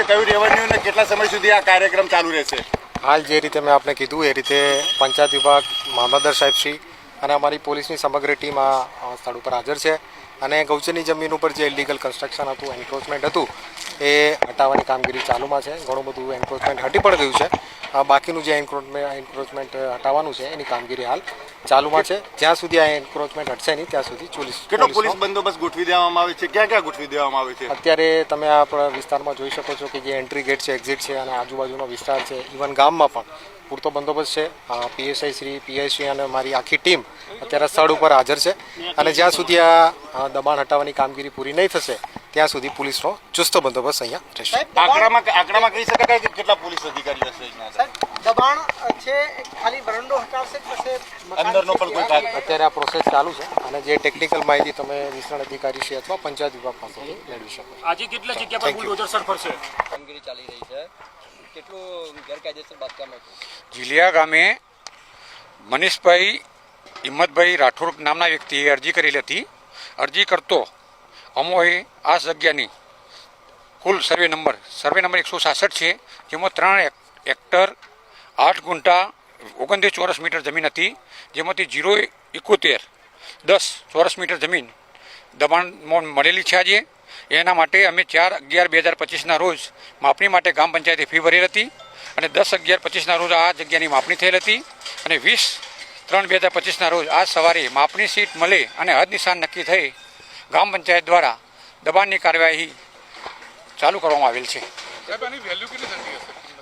કયું રેવન્યુ ને કેટલા સમય સુધી આ કાર્યક્રમ ચાલુ રહેશે? હાલ જે રીતે મેં આપને કીધું એ રીતે પંચાયત વિભાગ, મામલતદાર સાહેબશ્રી અને અમારી પોલીસની સમગ્ર ટીમ આ સ્થળ ઉપર હાજર છે અને ગૌચરની જમીન ઉપર જે ઇલીગલ કન્સ્ટ્રક્શન હતું, એન્ક્રોચમેન્ટ હતું, એ હટાવવાની કામગીરી ચાલુમાં છે. ઘણું બધું એન્ક્રોચમેન્ટ હટી પણ ગયું છે. બાકીનું જે એન્ક્રોચમેન્ટ હટાવવાનું છે એની કામગીરી હાલ ચાલુમાં છે. જ્યાં સુધી આ એન્ક્રોચમેન્ટ હટશે નહીં ત્યાં સુધી કેટલો પોલીસ બંદોબસ્ત ગોઠવી દેવામાં આવે છે? ક્યાં ક્યાં ગોઠવી દેવામાં આવે છે? અત્યારે તમે આપણા વિસ્તારમાં જોઈ શકો છો કે જે એન્ટ્રી ગેટ છે, એક્ઝિટ છે અને આજુબાજુનો વિસ્તાર છે, ઇવન ગામમાં પણ પૂરતો બંદોબસ્ત છે. પીએસઆઈ શ્રી, પીઆઈશ્રી અને મારી આખી ટીમ અત્યારે સ્થળ ઉપર હાજર છે અને જ્યાં સુધી આ દબાણ હટાવવાની કામગીરી પૂરી નહીં થશે ત્યાં સુધી પોલીસનો ચુસ્ત બંદોબસ્ત અહીંયા રહેશે. આંકડામાં કહી શકાય કે કેટલા પોલીસ અધિકારીઓ હશે? દબાણ છે ખાલી વરંડો હટાવશે પછી અંદરનો પણ કોઈ ભાગ? અત્યારે આ પ્રોસેસ ચાલુ છે અને જે ટેકનિકલ માહિતી તમે નિષ્ણાત અધિકારી છે અથવા પંચાયત વિભાગ પાસેથી મેળવી શકો. આજે કેટલા જગ્યા પર બુલડોઝર સર ફરશે? કામગીરી ચાલી રહી છે. કેટલું ગેરકાયદેસર બાંધકામ હતું? જીલિયા ગામે મનીષભાઈ હિંમતભાઈ રાઠોડ નામના વ્યક્તિએ અરજી કરેલી હતી. અરજી કરતો અમોએ આ જગ્યાની કુલ સર્વે નંબર 166 છે, જેમાં 3 હેક્ટર 8 ગુંઠા 29 ચોરસ મીટર જમીન હતી, જેમાંથી 0.71 10 ચોરસ મીટર જમીન દબાણમાં મળેલી છે. આજે એના માટે અમે 4/11/2025ના રોજ માપણી માટે ગ્રામ પંચાયતે ફી ભરેલી હતી અને 10/11/25ના રોજ આ જગ્યાની માપણી થયેલ હતી અને 20/3/2025ના રોજ આજ સવારે માપણી સીટ મળે અને હદ નિશાન નક્કી થઈ ગ્રામ પંચાયત દ્વારા દબાણની કાર્યવાહી ચાલુ કરવામાં આવેલ છે.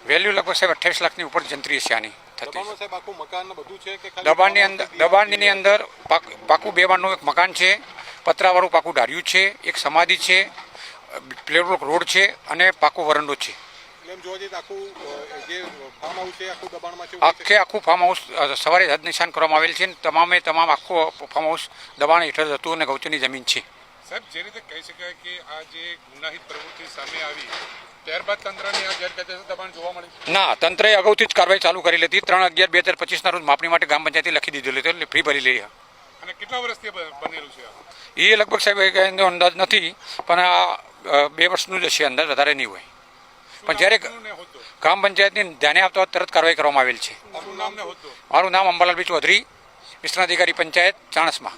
વેલ્યુ લગભગ સાહેબ 28 લાખની ઉપર જંત્રી છે આની થતી. દબાણની અંદર પાકું 2 માળનું એક મકાન છે, પતરાવાળું પાકું ઢાર્યું છે, એક સમાધિ છે, પ્લેબ્લોક રોડ છે અને પાકું વરંડો છે. આખું ફાર્મ હાઉસ સવારે હદ નિશાન કરવામાં આવેલ છે. તમામ આખું ફાર્મ હાઉસ દબાણ હેઠળ હતું અને ગૌચરની જમીન છે. સાહેબ, જે રીતે કહી શકાય કે આ જે ગુનાહિત પ્રવૃત્તિ સામે આવી ત્યારબાદ તંત્રની આ ગેરકાયદેસર દબાણ જોવા મળે? ના, તંત્રએ અગાઉથી જ કાર્યવાહી ચાલુ કરેલી હતી. 3/11/2025ના રોજ માપણી માટે ગ્રામ પંચાયતે લખી દીધેલું હતું એટલે ફી ભરી લઈ. અને કેટલા વર્ષથી બનેલું છે? એ લગભગ સાહેબ એનો અંદાજ નથી, પણ આ 2 વર્ષનું જ હશે, અંદાજ વધારે નહીં હોય. પણ જ્યારે ગ્રામ પંચાયતની ધ્યાને આવતા તરત કાર્યવાહી કરવામાં આવેલ છે. મારું નામ અંબાલાલભાઈ ચૌધરી, વિસ્તરણ અધિકારી પંચાયત ચાણસ્મા.